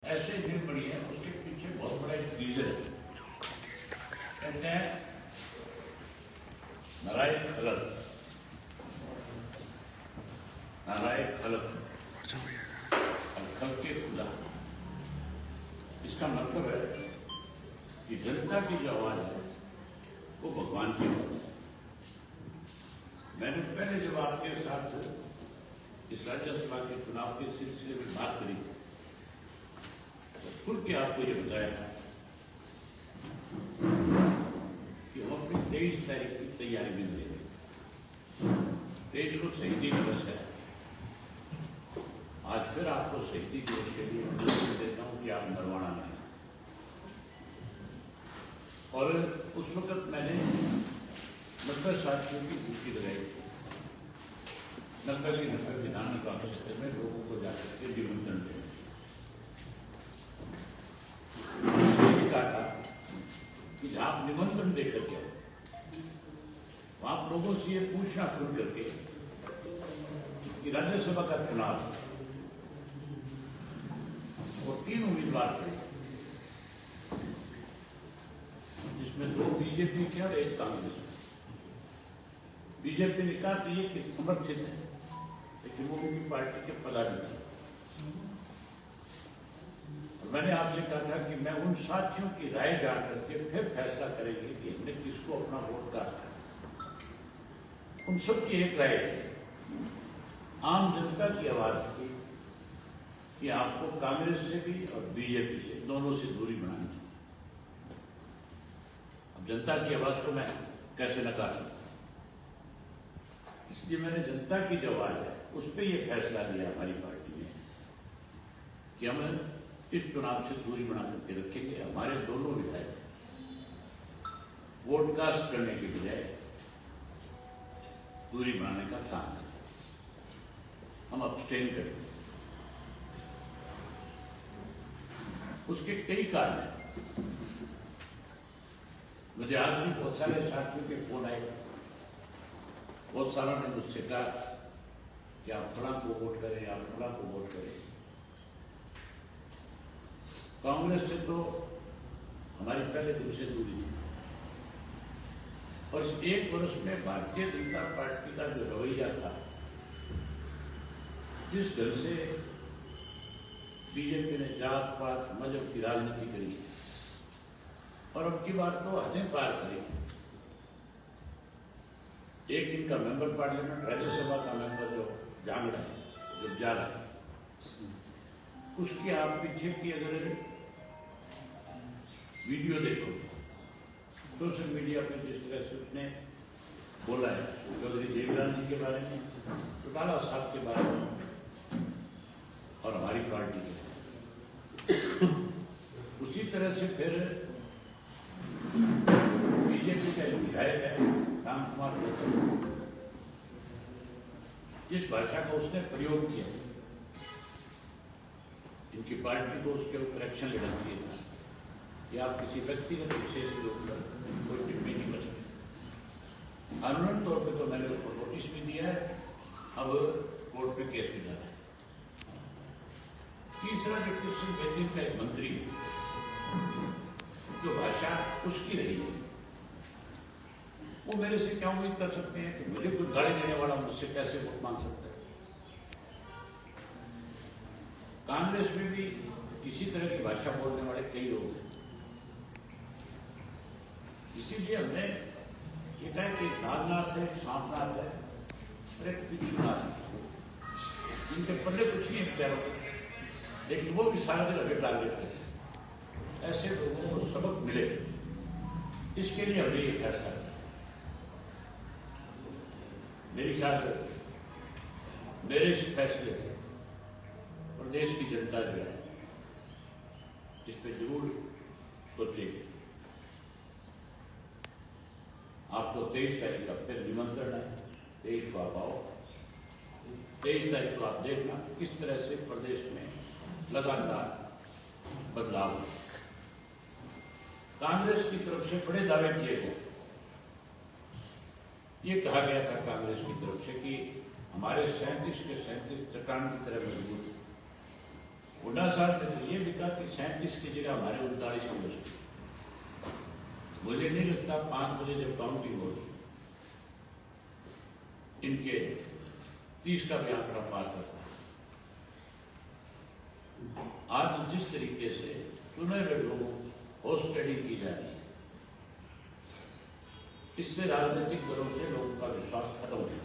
ऐसे नींद पड़ी है, उसके पीछे बहुत बड़ा एक रीजन है। कहते हैं नारायण खलक, नारायण खलक और खल के खुदा। इसका मतलब है कि जनता की जो आवाज है वो भगवान की आवाज है। मैंने पहले जब आपके साथ इस राज्यसभा के चुनाव के सिलसिले में बात करी तो खुल के आपको ये बताया था कि हम अपनी 23 तारीख की तैयारी में लगे। देश को शहीदी दिवस है। आज फिर आपको शहीदी दिवस के लिए अनुरोध देता हूं कि आप नरवाना में। और उस वक्त मैंने 90 साथियों की ड्यूटी लगाई। 90 की 90 विधानसभा क्षेत्र में लोगों को जाकर के निमंत्रण दें। कहा था कि जब आप निमंत्रण देकर के तो आप लोगों से ये पूछना खुल करके कि राज्यसभा का चुनाव और 3 उम्मीदवार थे, जिसमें 2 बीजेपी के और 1 कांग्रेस। बीजेपी ने कहा कि ये समर्थित है, लेकिन वो उनकी पार्टी के पदाधिकारी। मैंने आपसे कहा था कि मैं उन साथियों की राय जान करके फिर फैसला करेंगे कि हमने किसको अपना वोट कास्ट करना। उन सबकी एक राय आम जनता की आवाज थी कि आपको कांग्रेस से भी और बीजेपी से, दोनों से दूरी बनानी चाहिए। अब जनता की आवाज को मैं कैसे नकार सकता? इसलिए मैंने जनता की जो आवाज है उस पर यह फैसला लिया हमारी पार्टी ने कि हम इस चुनाव से दूरी बना करके रखेंगे। हमारे दोनों विधायक वोट कास्ट करने के बजाय दूरी बनाने का काम है। हम अब्सटेन करेंगे। उसके कई कारण हैं। मुझे आज भी बहुत सारे साथियों के फोन आए। बहुत सारों ने मुझसे कहा कि आप फलां को वोट करें, आप फलां को वोट करें। कांग्रेस से तो हमारी पहले दिन से दूरी थी और इस 1 वर्ष में भारतीय जनता पार्टी का जो रवैया था, जिस ढंग से बीजेपी ने जात पात मजहब की राजनीति करी और अब की बार तो हदें पार करी। एक इनका मेंबर पार्लियामेंट, राज्यसभा का मेंबर जो जांगड़ा है, जो जा रहा है, उसकी आप पीछे की अगर वीडियो देखो, सोशल मीडिया पर जिस तरह से उसने बोला है चौधरी देवलाल जी के बारे में, चौटाला साहब के बारे में और हमारी पार्टी के, उसी तरह से फिर बीजेपी का विधायक है राम कुमार गौतम, जिस भाषा का उसने प्रयोग किया, इनकी पार्टी को उसके ऊपर एक्शन लेना चाहिए था कि आप किसी व्यक्तिगत विशेष के ऊपर कोई टिप्पणी नहीं कर सकते। कानूनन तौर पर तो मैंने उसको नोटिस भी दिया है, अब कोर्ट में केस भी जा रहा है। तीसरा, जो कृष्ण बेदी का एक मंत्री जो भाषा उसकी रही है, वो मेरे से क्या उम्मीद कर सकते हैं कि मुझे कोई गाली देने वाला मुझसे कैसे वोट मांग सकता है? कांग्रेस में भी इसी तरह की भाषा बोलने वाले कई लोग हैं। इसीलिए हमने ये कहा कि नागनाथ है, सांपनाथ है, अरे पिछुनाथ है, इनके पल्ले कुछ नहीं है बेचारों को, लेकिन वो भी सारा दिन अभी टारगेट करते। ऐसे लोगों को सबक मिले, इसके लिए हमने ये फैसला किया। मेरी ख्याल मेरे इस फैसले से प्रदेश की जनता जो है इस पर जरूर सोचेगी। आपको 23 तारीख का फिर निमंत्रण है, 23 को आप आओ। 23 तारीख को आप देखना किस तरह से प्रदेश में लगातार बदलाव। कांग्रेस की तरफ से बड़े दावे किए गए। ये कहा गया था कांग्रेस की तरफ से कि हमारे 37 के 37 चट्टान की तरह मजबूत, हुड्डा साहब ने तो ये भी कहा कि 37 की जगह हमारे 39 की हो सकती। मुझे नहीं लगता 5 बजे जब काउंटिंग होगी इनके 30 का भी आंकड़ा पार करता है। आज जिस तरीके से चुने हुए लोगों होस्ट ट्रेडिंग की जा रही है, इससे राजनीतिक दलों से लोगों का विश्वास खत्म हो गया।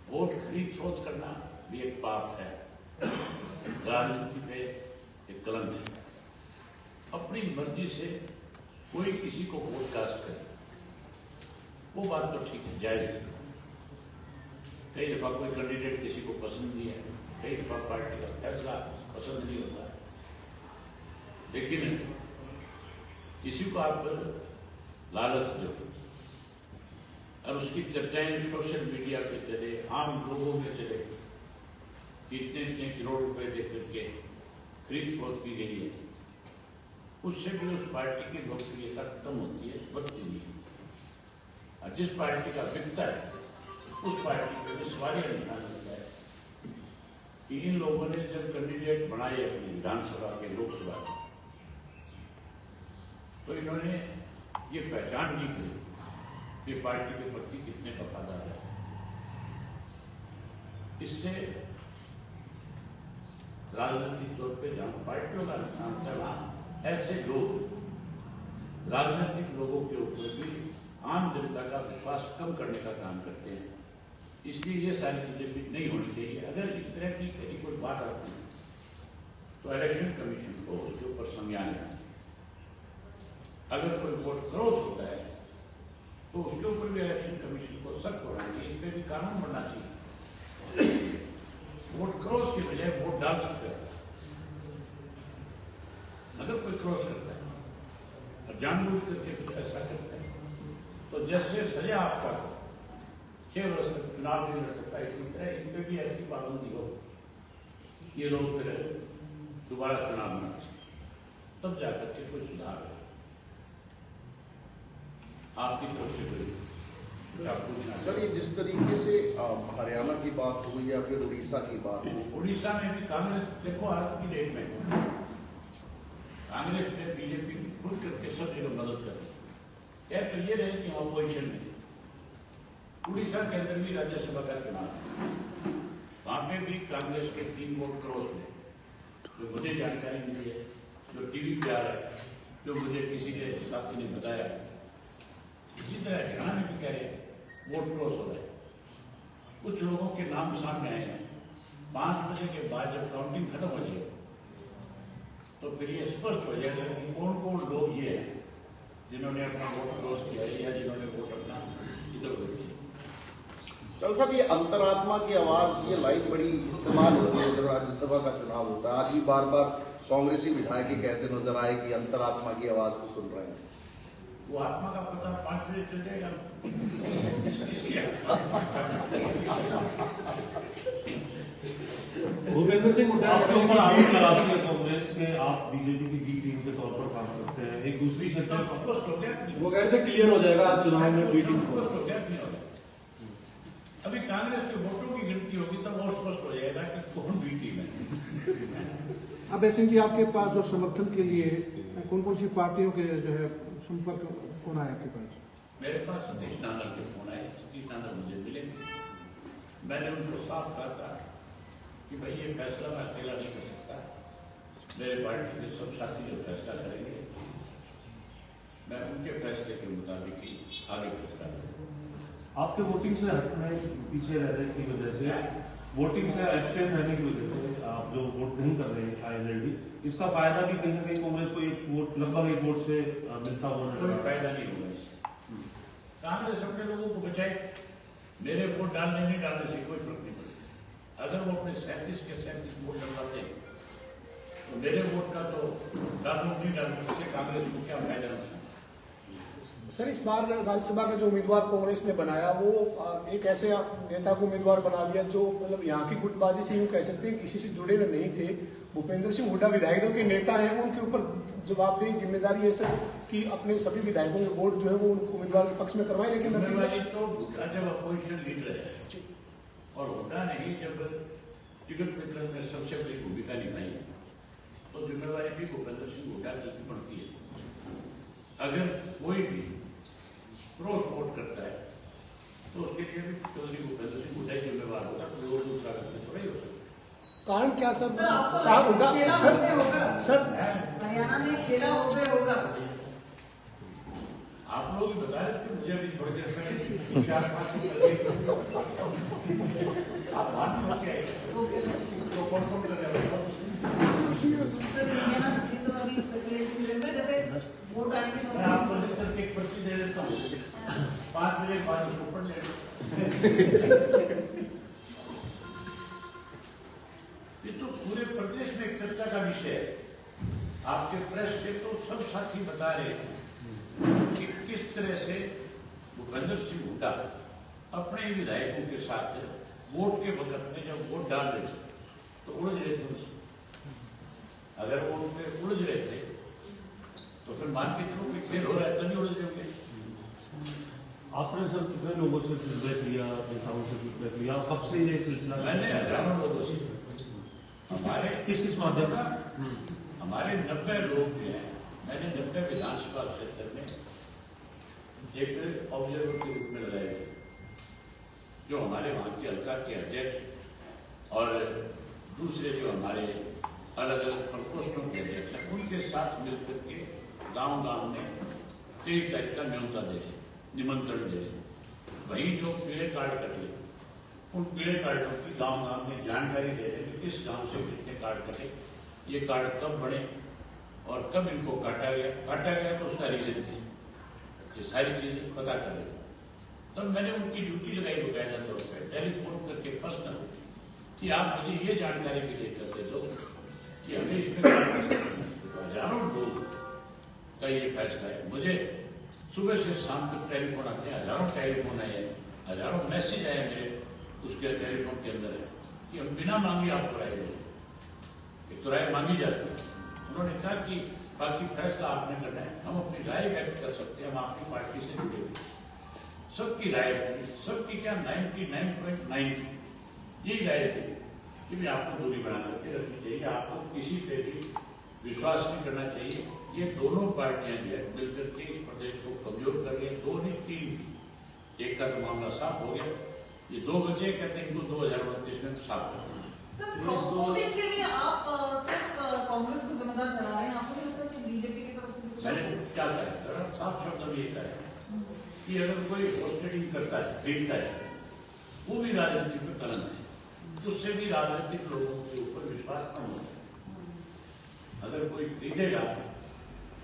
वोट खरीद फरोख्त करना भी एक पाप है, राजनीति पे एक कलंक है। अपनी मर्जी से कोई किसी को वोट कास्ट करे, वो बात तो ठीक है, जायज है। कई दफा कोई कैंडिडेट किसी को पसंद नहीं है, कई दफा पार्टी का फैसला पसंद नहीं होता है, लेकिन किसी को आप लालच दो और उसकी चर्चाएं सोशल मीडिया पे चले, आम लोगों में चले कि इतने इतने करोड़ रुपए दे करके खरीद फरोख्त की गई है, उससे भी उस पार्टी की लोकप्रियता कम होती है, बढ़ती नहीं है। और जिस पार्टी का बिकता है उस पार्टी को सवालिया निशान होता है कि इन लोगों ने जब कैंडिडेट बनाए अपनी विधानसभा के, लोकसभा के, तो इन्होंने ये पहचान नहीं की कि पार्टी के प्रति कितने वफादार है। इससे राजनीतिक तौर पे जहां पार्टियों का नुकसान है, वहां ऐसे लोग राजनीतिक लोगों के ऊपर भी आम जनता का विश्वास कम करने का काम करते हैं। इसलिए ये सारी चीजें भी नहीं होनी चाहिए। अगर इस तरह की कहीं कोई बात आती है तो इलेक्शन कमीशन को उसके ऊपर संज्ञान लेना चाहिए। अगर कोई वोट क्रॉस होता है तो उसके ऊपर भी इलेक्शन कमीशन को सख्त होना चाहिए, इस पर भी कानून बनना चाहिए। वोट क्रॉस की बजाय वोट डाल सकते हैं अगर कोई क्रॉस करता है और जानबूझ करके कुछ ऐसा करता है, तो जैसे सजा आपका 6 वर्ष तक चुनाव नहीं लड़ सकता, इसी तरह इन पर भी ऐसी पाबंदी हो ये लोग फिर दोबारा चुनाव न कर सके, तब जाकर के कोई सुधार हो। आपकी तरफ से कोई पूछना? सर, ये जिस तरीके से हरियाणा की बात हुई या फिर उड़ीसा की बात हुई, उड़ीसा में भी कांग्रेस, देखो आज की डेट में कांग्रेस ने बीजेपी खुद करके सब जगह मदद कर दी। तो ये रहे कि अपोजिशन में उड़ीसा के अंदर भी राज्यसभा का चुनाव, वहां पे भी कांग्रेस के 3 वोट क्रॉस हुए, जो मुझे जानकारी मिली है, जो टीवी पे आ रहा है, जो मुझे किसी के साथी ने बताया। इसी तरह हरियाणा में भी कह रहे वोट क्रॉस हो रहे हैं। कुछ लोगों के नाम सामने आए हैं। 5 बजे के बाद जब काउंटिंग खत्म हो जाएगी तो फिर ये स्पष्ट हो जाएगा कि कौन कौन लोग ये हैं जिन्होंने अपना वोट क्रॉस किया है या जिन्होंने वोट अपना इधर उधर किया। चल साहब, ये अंतरात्मा की आवाज, ये लाइन बड़ी इस्तेमाल होती है जब राज्यसभा का चुनाव होता है। आज भी बार बार कांग्रेसी विधायक कहते नजर आए कि अंतरात्मा की आवाज को सुन रहे हैं। वो आत्मा का पता 5 बजे चल जाएगा। भूपेंद्र सिंह हुड्डा के ऊपर आरोप लगाती है कांग्रेस के, आप बीजेपी की बी टीम के तौर पर काम करते हैं। एक दूसरी शक्ति वो कहते हैं क्लियर हो जाएगा आज चुनाव में बी टीम को। अभी कांग्रेस के वोटों की गिनती होगी तब और स्पष्ट हो जाएगा कि कौन बी टीम है। अब ऐसे कि आपके पास जो समर्थन के लिए कौन कौन सी पार्टियों के जो है संपर्क फोन आया आपके पास? मेरे पास सतीश नांदल के फोन आए। सतीश नांदल मुझे मिले, मैंने उनको साफ कहा था कि भाई ये फैसला मैं अकेला नहीं कर सकता, मेरे पार्टी के सब साथी जो फैसला करेंगे मैं उनके फैसले के मुताबिक ही आगे फैसला करूँगा। आपके वोटिंग से हटने पीछे रहने की वजह से, वोटिंग से एब्सटेन रहने की वजह से आप जो वोट नहीं कर रहे हैं आईएनएलडी, इसका फायदा भी कहीं ना कहीं कांग्रेस को एक वोट, लगभग 1 वोट से मिलता हुआ कोई फायदा नहीं होगा इससे। कांग्रेस अपने लोगों को बचाए, मेरे वोट डालने नहीं डालने से कोई फर्क नहीं पड़ेगा। अगर वो अपने 37 के 37 वोट डलवाते तो मेरे वोट का तो डालू नहीं डालू, उससे कांग्रेस को क्या फायदा हो सकता? सर, इस बार राज्यसभा का जो उम्मीदवार कांग्रेस ने बनाया वो एक ऐसे नेता को उम्मीदवार बना दिया जो मतलब यहाँ की गुटबाजी से यूँ कह सकते हैं किसी से जुड़े हुए नहीं थे। भूपेंद्र सिंह हुड्डा विधायक दल के नेता हैं, उनके ऊपर जवाबदेही जिम्मेदारी है सर कि अपने सभी विधायकों के वोट जो है वो उनको उम्मीदवार के पक्ष में करवाए। लेकिन तो हुड्डा जब अपोजिशन लीडर है और हुड्डा ने ही जब टिकट वितरण में सबसे बड़ी भूमिका निभाई है, तो जिम्मेवारी भी भूपेंद्र सिंह हुड्डा की पड़ती है। अगर कोई भी क्रॉस वोट करता है तो उसके लिए भी चौधरी भूपेंद्र सिंह हुड्डा जिम्मेवार होगा, कोई और दूसरा व्यक्ति थोड़ा ही हो सकता। कारण क्या सर? सर, आपको कहाँ होगा? खेला सर, होते होगा। सर हरियाणा में खेला होते होगा। आप लोग ही बता रहे थे, मुझे अभी थोड़ी देर पहले 4-5 आप बात में क्या है तो कौन कर रहे हैं? सर, हरियाणा से तो अभी स्पेकुलेशन चल रहा है, जैसे वोट आएंगे मैं तो आपको सर एक पर्ची दे देता हूँ, 5 बजे के बाद उसको पढ़ लेना। ये तो पूरे प्रदेश में एक चर्चा का विषय है। आपके प्रेस से तो सब साथी बता रहे हैं कि किस तरह से भूपेंद्र सिंह हुड्डा अपने विधायकों के साथ वोट के वक्त में जब वोट डाल रहे थे तो उलझ रहे थे। अगर वो उन पे उलझ रहे थे तो फिर मान के चलो कि खेल हो रहा है तो नहीं उलझ रहे होंगे। आपने सर कितने लोगों से फीडबैक लिया, नेताओं से फीडबैक लिया, कब से ये सिलसिला? मैंने हजारों लोगों से, हमारे किस माध्यम से? हमारे 90 लोग जो हैं, मैंने 90 विधानसभा क्षेत्र में एक ऑब्जर्वर के रूप में लगाए थे, जो हमारे वहाँ के हल्का के अध्यक्ष और दूसरे जो हमारे अलग अलग प्रकोष्ठों के अध्यक्ष हैं, उनके साथ मिलकर के गांव-गांव में 23 तारीख का न्योता दे रहे, निमंत्रण दे रहे। वहीं जो पीले कार्ड कटे, उन पीले कार्डों की गांव-गांव में जानकारी दे रहे कि किस गांव से कितने कार्ड कटे, ये कार्ड कब बने और कब इनको काटा गया तो उसका रीजन थी, ये सारी चीजें पता करें। तब मैंने उनकी ड्यूटी लगाई बकायदा तौर पर, टेलीफोन करके पर्सनल कि आप मुझे ये जानकारी भी लेकर दे दो कि हमें इसमें हजारों लोग का ये फैसला है। मुझे सुबह से शाम तक टेलीफोन आते हैं, हजारों टेलीफोन आए हैं, हजारों मैसेज आए मेरे उसके टेलीफोन के अंदर है कि हम बिना मांगे आपको राय दें। एक तो राय मांगी जाती है, उन्होंने कहा कि बाकी फैसला आपने करना है, हम अपनी राय व्यक्त कर सकते हैं, हम आपकी पार्टी से जुड़े हुए। सबकी राय थी, सबकी क्या 99.9 यही राय थी कि भी आपको दूरी बना करके रखनी चाहिए, आपको किसी पे भी विश्वास नहीं करना चाहिए। ये दोनों पार्टियां जो है मिलकर के इस प्रदेश को कमजोर कर रही है, 2 नहीं 3 थी। एक का तो मामला साफ हो गया, ये 2 बचे, कहते हैं 2029 में साफ हो गया। सर, क्रॉस वोटिंग के लिए आप सिर्फ कांग्रेस को जिम्मेदार ठहरा रहे हैं, आपको नहीं लगता कि बीजेपी की तरफ से भी कुछ मैंने क्या कहा, साफ शब्द में ये कहा कि अगर कोई होस्टेडिंग करता है, खरीदता है, वो भी राजनीति में कलंक है, उससे भी राजनीतिक लोगों के ऊपर विश्वास कम होता है। अगर कोई खरीदेगा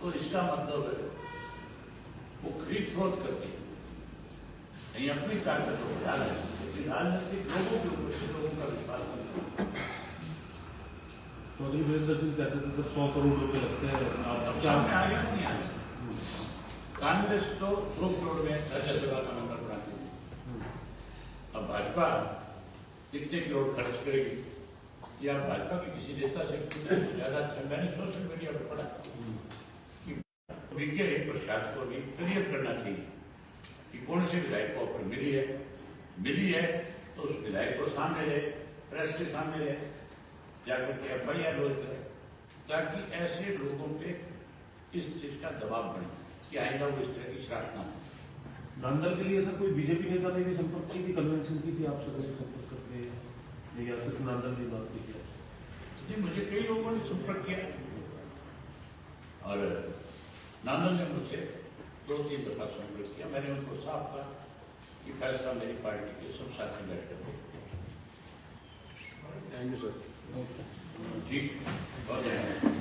तो इसका मतलब है वो खरीद फरोख्त करके कहीं अपनी ताकत को बढ़ा रहे हैं, लेकिन राजनीतिक लोगों के ऊपर से लोगों का विश्वास नहीं। चौधरी वीरेंद्र सिंह कहते थे सर 100 करोड़ रुपए लगते हैं, अब सामने आ गया नहीं आ गया। कांग्रेस तो 100 करोड़ में राज्यसभा का नंबर बनाती है, अब भाजपा कितने करोड़ खर्च करेगी या भाजपा के किसी नेता से ज्यादा अच्छा। मैंने सोशल मीडिया पर पढ़ा कि विज्ञ प्रसाद को भी क्लियर करना चाहिए कि कौन से विधायक को ऑफर मिली है तो उस विधायक को सामने ले, प्रेस के सामने ले जाकर के FIR लॉन्च करें, ताकि ऐसे लोगों पे इस चीज का दबाव बढ़े कि आएगा वो इस तरह की शरारत ना हो। नांदल के लिए सर कोई बीजेपी नेता ने भी संपर्क की थी, कन्वेंशन की थी आपसे कभी संपर्क करके, या सिर्फ नांदल की बात की थी? जी, मुझे कई लोगों ने संपर्क किया और नांदल ने मुझसे 2-3 दफा संपर्क किया। मैंने उनको साफ कहा कि फैसला मेरी पार्टी के सब साथी बैठ कर। Thank you sir. ठीक, बहुत धन्यवाद।